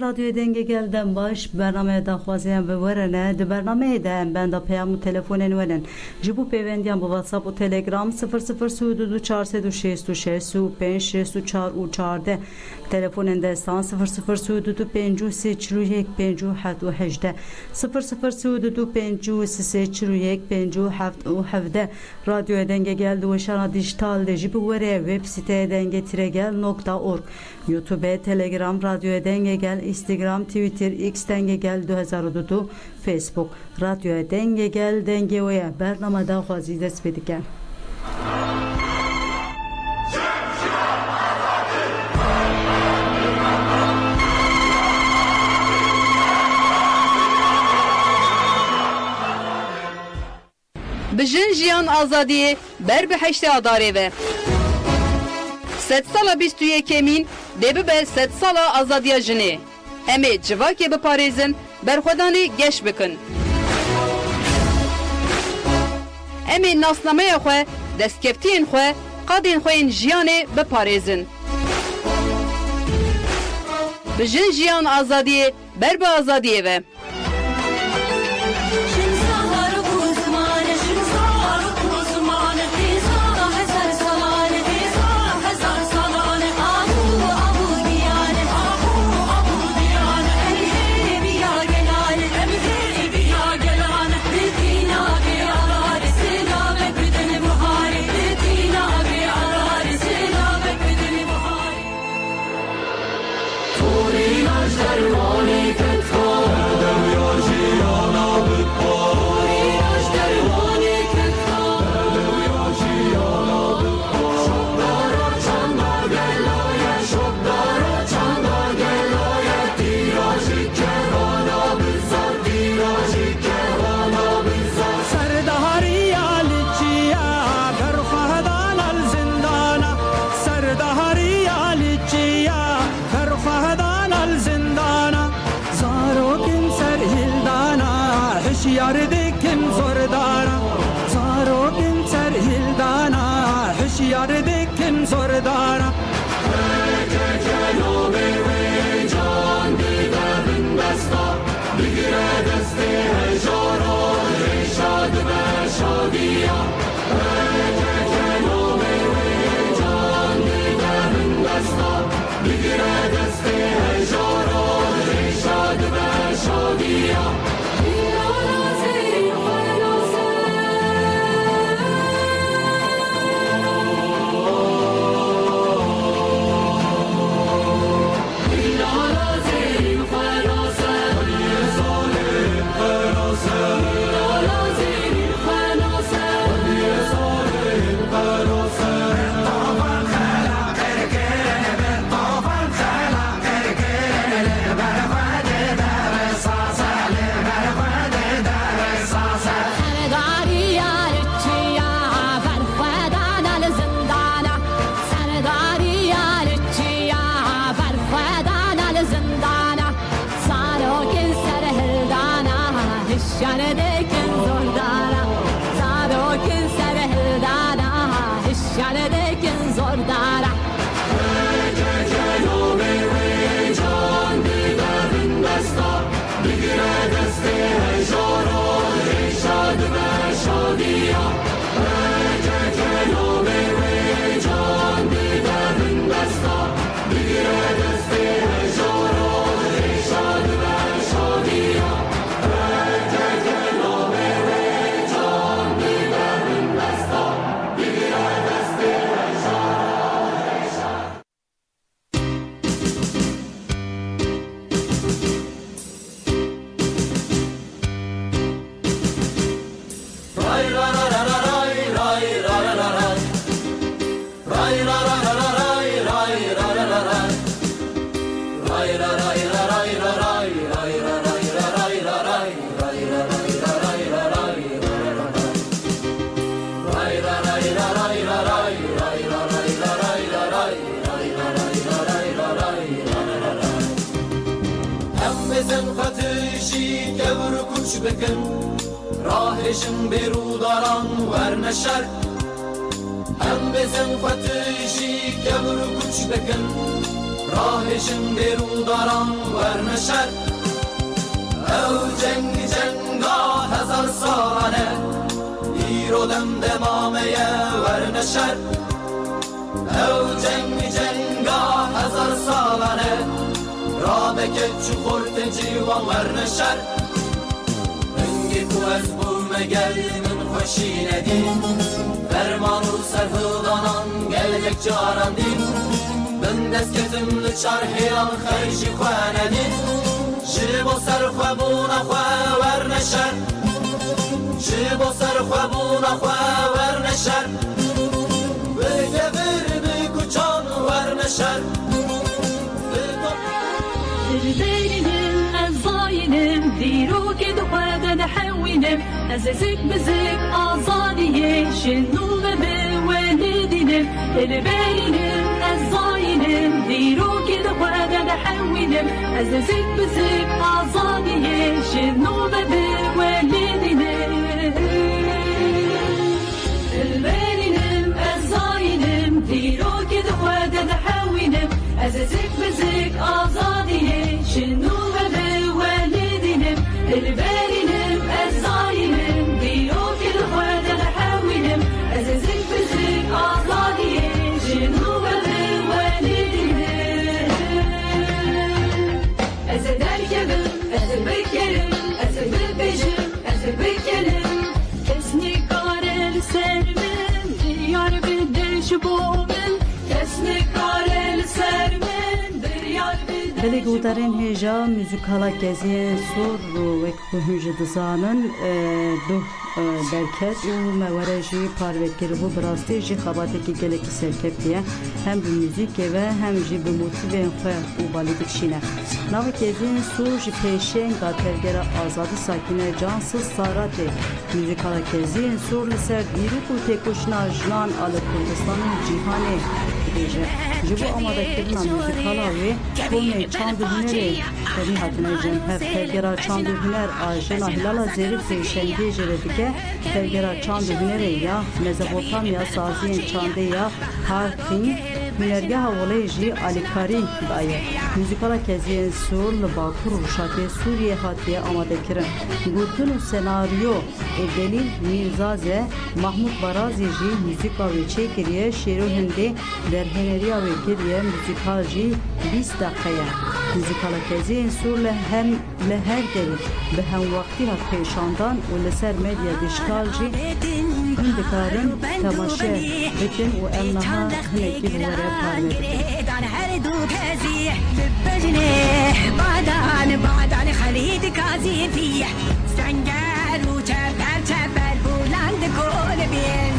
رادیو دنگ گلدن باش برنامه داخوازیان بورنه ده برنامه ده من دا پیام و تلفون ورن جبو پیوندیان با واتساپ و تلگرام 0032 406 5 64 و 14 تلفون دستان 0032 53 41 57 و 18 0032 53 41 57 و 17 رادیو دنگ گلد و شنا دیجیتال ده جبو وره وب سیته دنگ تیرگل.org یوتیوب تلگرام رادیو دنگ گل اینستاگرام توییتر ایکس دنگ گل 2022 فیسبوک رادیو دنگ گل دنگ ویا برنامه دا خوازی دست بدیگن بجن جیان آزادی بر به هشت آداره و 100 سال 21 کمین دبه به 100 سال آزادی جنه همه جواکی بپاریزن بر خودانی گش بکن همه ناسنامه خواه دستکفتین خواه قادین خوین جیانه بپاریزن بجن جیان آزادی بر به آزادی و بکن راهشن برو داران ورنشر هم بزن فتشی کبر کوچ بکن راهشم برو دارم ورنشر او جنگاه هزار سالانه ایرو دم دمامه ورنشر او جنگاه هزار سالانه را بکت چو خورت جیوان ورنشر انگی تو از بوم گل من خوشی ندیم فرمان و سرهدانان گلک جاران دیم بندست کتم لچرحیان خرشی خواه ندیم جیب و سرخواه بونا خواه ورنشر جیب و سرخواه بونا خواه ورنشر بگه بر بکچان ورنشر دربينم الظاينم ديرو كده وهذا نحوينم أزازك بزك أعصادي شنو بوالدينم دربينم الظاينم ديرو كده وهذا نحوينم أزازك بزك أعصادي شنو بوالدينم دربينم الظاينم ديرو كده وهذا نحوينم أزازك بزك أعصادي شنو بوالدينم البارنم الظالمم ديوك الخوات نحاولم أزازك بزك أعصادي شنو بوالدينم أزد أركبم أزد بكرم أزد ببجم أزد بكلم كسني قارل سرمن ديار بدش بومن كسني قارل سرمن Beli gudarin heja müzikala geziye sur ve kuhuncu dizanın du berket u mevareji parvekiri bu brasteji xabateki geleki serkep diye hem bu müzik ve hem ji bu motive ve u balidik şine. Nav geziye sur ji peşen gatergera azadi sakine cansız sarate müzikala geziye sur liser diruku tekoşna jnan alı Kurdistan'ın cihane deje. Jibu amadakirina müzikala ve kone çandı hüneri tabi hatine cemhef tergera çandı hüner ajena hilala zerif değişendiği jeredike tergera çandı hüneri ya Mezopotamya saziyen çandı ya harfin hünergah voleji alikari daye müzikala keziyen sur Bakur Ruşate Suriye hatiye amadekirin gurtun senaryo Delil Mirzaze Mahmut Barazici müzika ve çekiriye şiru hindi derheneriya ve kiriye müzikalci 20 dakikaya müzikala keziyen sur hem leher devi به هم وقتی ها پیشاندان و لسر مدیا دیشتالجی اندکارن تماشه بکن و امنها هنگی بوره پارمه بعدان خلید کازی فیه سنگر و چپر بلند کل بین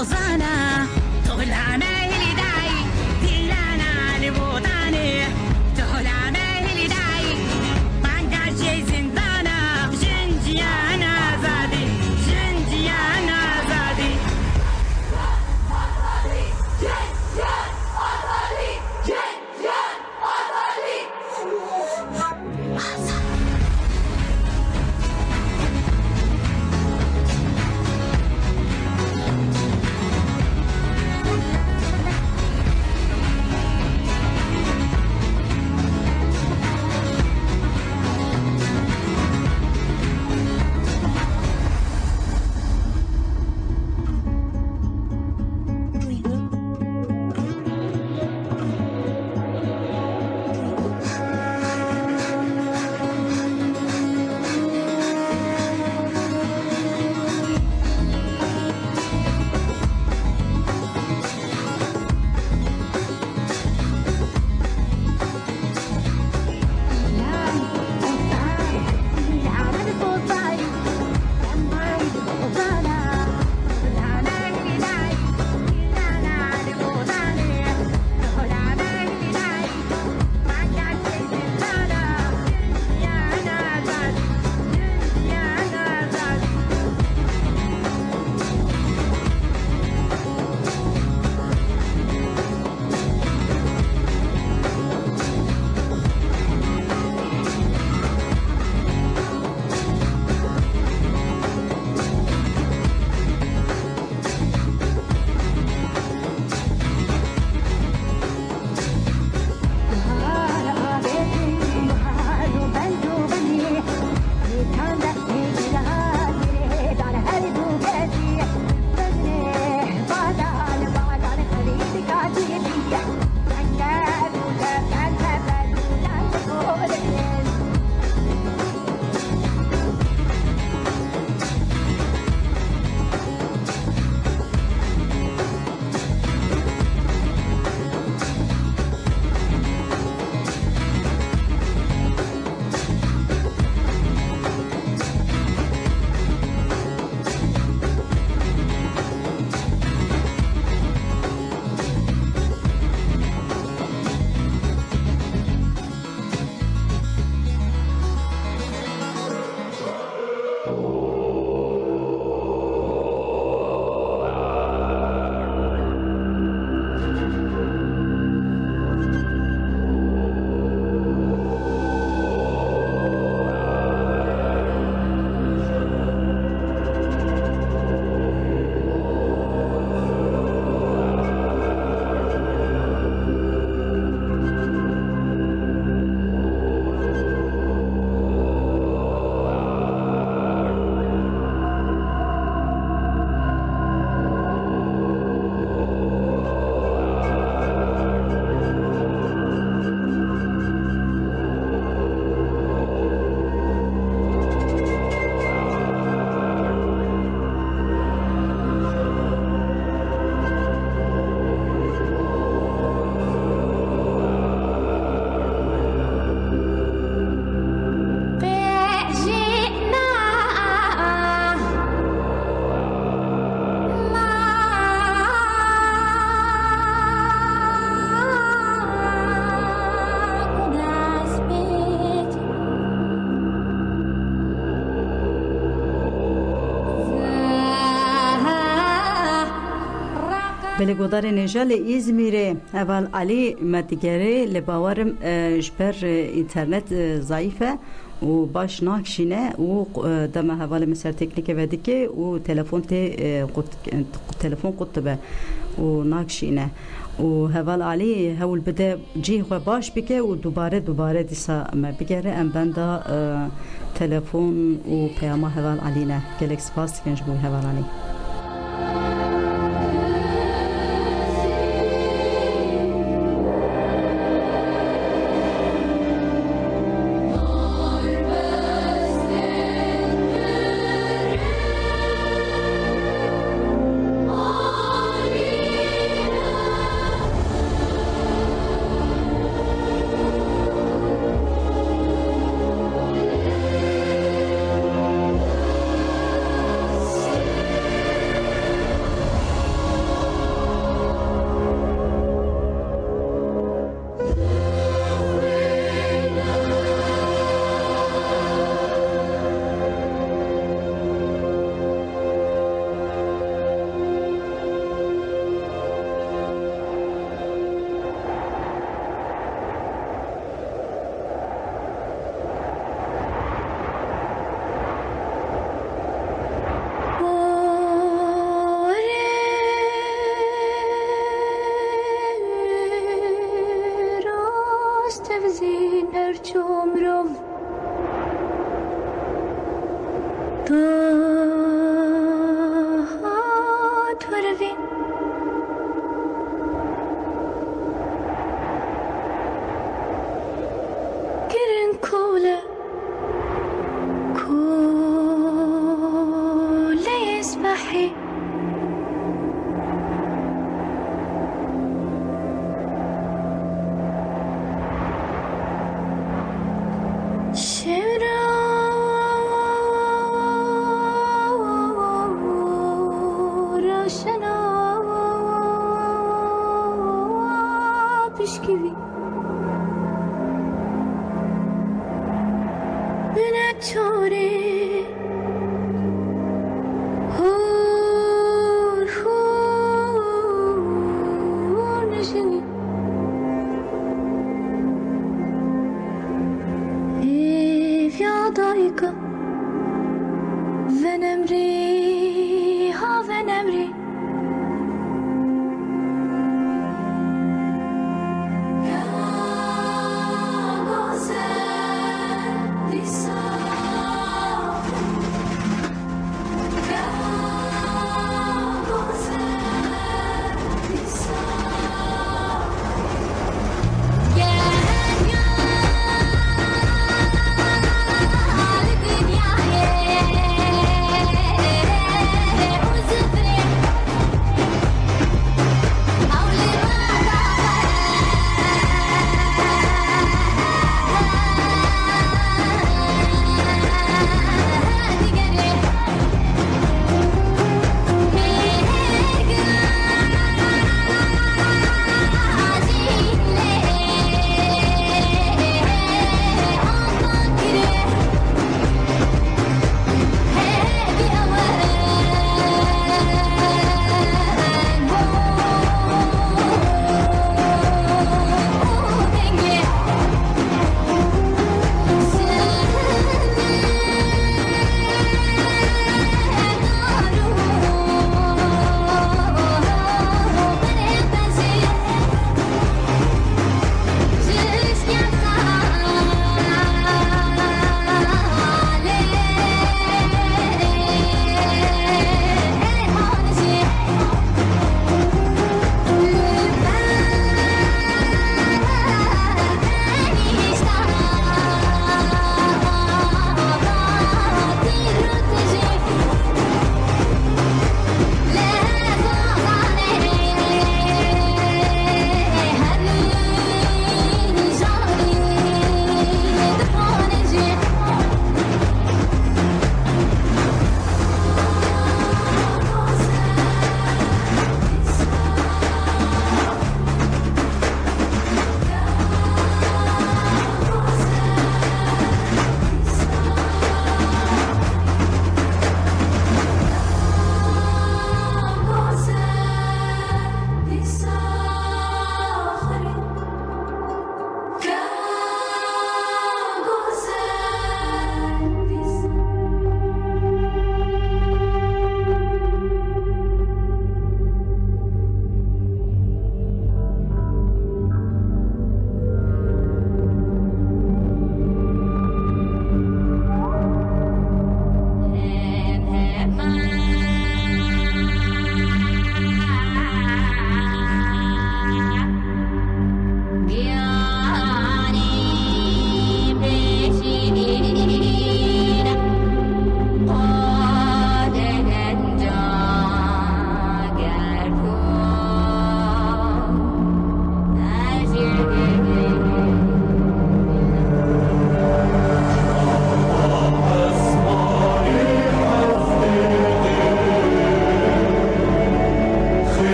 Ozana, tohlana ili dai, dilla بله گودار نجال ایزمیره اول علی مدگره لباورم جبر اینترنت ضعیفه و باش ناکشینه و دم حواله مثل تکنیک ودیکه و تلفن قطبه و ناکشینه و حوال علی هول بده جی خو باش بکه و دوباره دیسا ما بگره ام بندا تلفن و پیام حوال علی نه گلکس فاست کنج بو حوال علی Holiday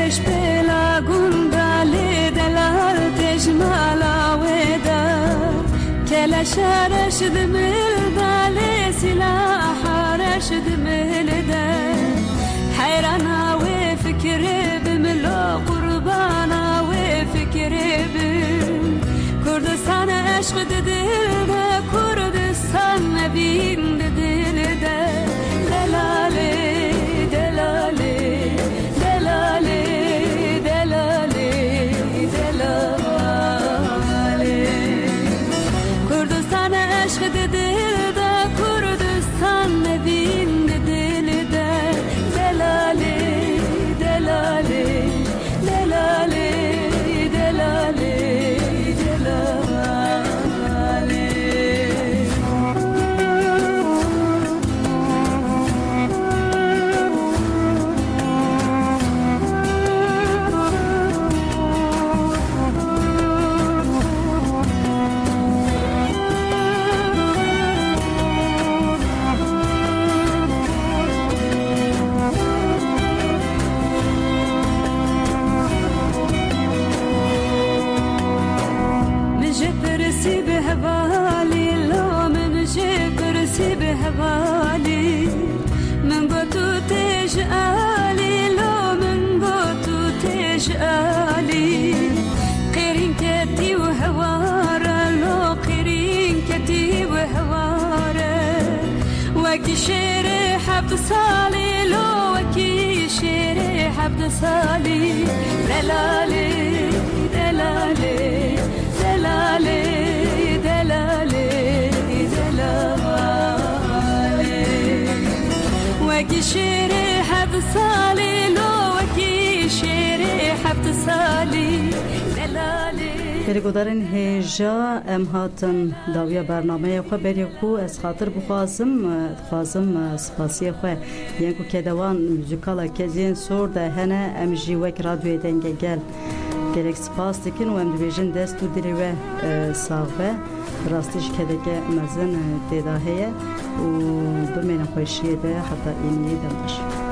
تش بلا گندالی دلال تش مالا ودا کلا شارش دمل دالی سلاح رشد ملدا حيرانا وفكري بملو قربانا وفكري بم كردستان عشق دلدا كردستان نبين دلدا دلالي دلالي دلالي دلالي دلالي كردستان عشق دلدا كردستان نبين دلدا دلالي دلالي دلالي دلالي بهوالي من قطو تجالي لو من قطو تجالي قيرين كتي وهوارا لو قيرين كتي وهوارا وكي شيري حبد صالي لو وكي شيري حبد صالي دلالي دلالي دلالي دلالي وكي شيري حبد صالي لو وكي شيري حبد صالي دلالي پرگودارن هجا ام هاتن داویا برنامه خو بری کو از خاطر بخوازم سپاسی خو یانکو کدوان موزیکالا کزین سور ده هنه ام جی وک رادیو دنگه گل gerek spas dikin و ام دیویژن دست و دریوه ساغبه راستش کدگه مزن دیده هیه و بمین خوشیه ده حتی اینیه دمش